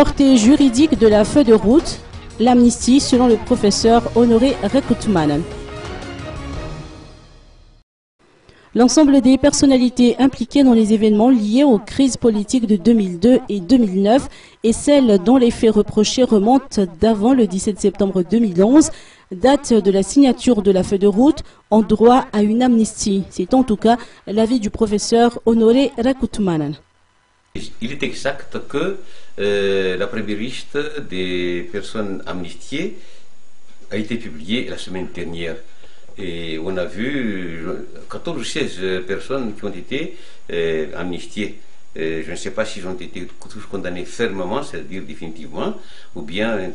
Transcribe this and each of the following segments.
portée juridique de la feuille de route, l'amnistie selon le professeur Honoré Rekoutmanen. L'ensemble des personnalités impliquées dans les événements liés aux crises politiques de 2002 et 2009 et celles dont les faits reprochés remontent d'avant le 17 septembre 2011, date de la signature de la feuille de route, ont droit à une amnistie. C'est en tout cas l'avis du professeur Honoré Rekoutmanen. Il est exact que la première liste des personnes amnistiées a été publiée la semaine dernière. Et on a vu 14 ou 16 personnes qui ont été amnistiées. Je ne sais pas s'ils ont été tous condamnés fermement, c'est-à-dire définitivement, ou bien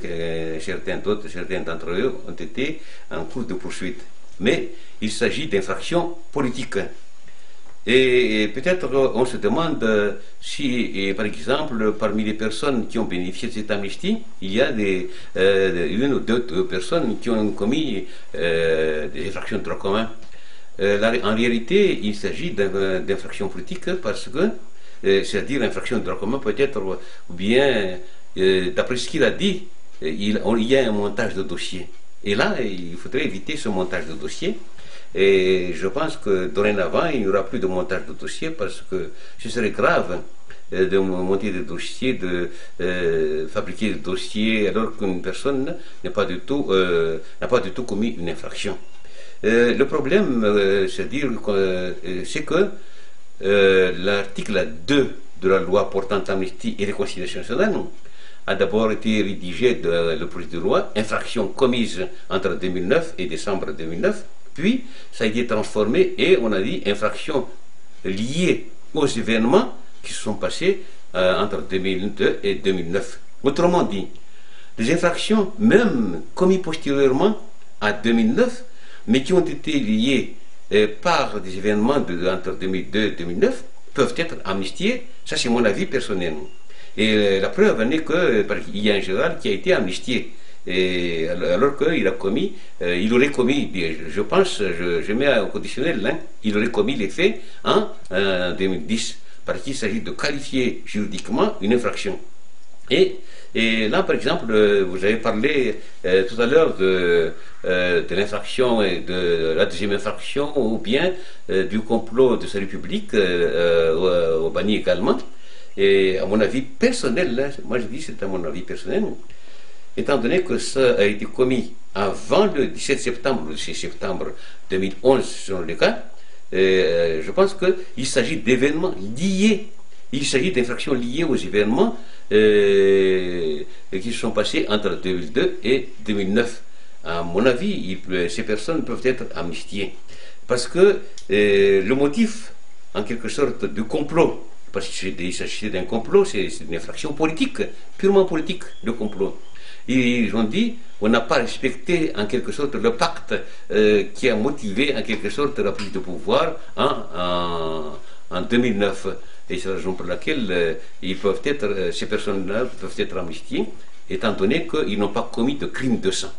certains d'entre eux ont été en cours de poursuite. Mais il s'agit d'infractions politiques. Et peut-être on se demande si, par exemple, parmi les personnes qui ont bénéficié de cette amnistie, il y a une ou deux personnes qui ont commis des infractions de droit commun. En réalité, il s'agit d'infractions politiques parce que, c'est-à-dire infraction de droit commun peut-être, ou bien, d'après ce qu'il a dit, il y a un montage de dossier. Et là, il faudrait éviter ce montage de dossier. Et je pense que dorénavant, il n'y aura plus de montage de dossier parce que ce serait grave de monter des dossiers, de fabriquer des dossiers alors qu'une personne n'a pas du tout commis une infraction. Le problème, c'est que l'article 2 de la loi portant amnistie et réconciliation nationale a d'abord été rédigé dans le projet de loi, infraction commise entre 2009 et décembre 2009. Puis, ça a été transformé et on a dit infraction liée aux événements qui se sont passés entre 2002 et 2009. Autrement dit, des infractions même commises postérieurement à 2009, mais qui ont été liées par des événements entre 2002 et 2009, peuvent être amnistiées. Ça, c'est mon avis personnel. Et la preuve en est qu'il y a un général qui a été amnistié. Et alors qu'il il aurait commis, je pense, je mets au conditionnel, il aurait commis les faits en 2010, parce qu'il s'agit de qualifier juridiquement une infraction. Et là, par exemple, vous avez parlé tout à l'heure de l'infraction et de la deuxième infraction, ou bien du complot de salut public au Bani également. Et à mon avis personnel, moi je dis c'est à mon avis personnel, étant donné que ça a été commis avant le 17 septembre ou le 6 septembre 2011 selon le cas, je pense qu'il s'agit d'événements liés, il s'agit d'infractions liées aux événements qui se sont passés entre 2002 et 2009. À mon avis, ces personnes peuvent être amnistiées. Parce que le motif, en quelque sorte, de complot, parce qu'il s'agissait d'un complot, c'est une infraction politique, purement politique, de complot. Ils ont dit, on n'a pas respecté en quelque sorte le pacte qui a motivé en quelque sorte la prise de pouvoir en 2009. Et c'est la raison pour laquelle ces personnes-là peuvent être amnistiées, étant donné qu'ils n'ont pas commis de crime de sang.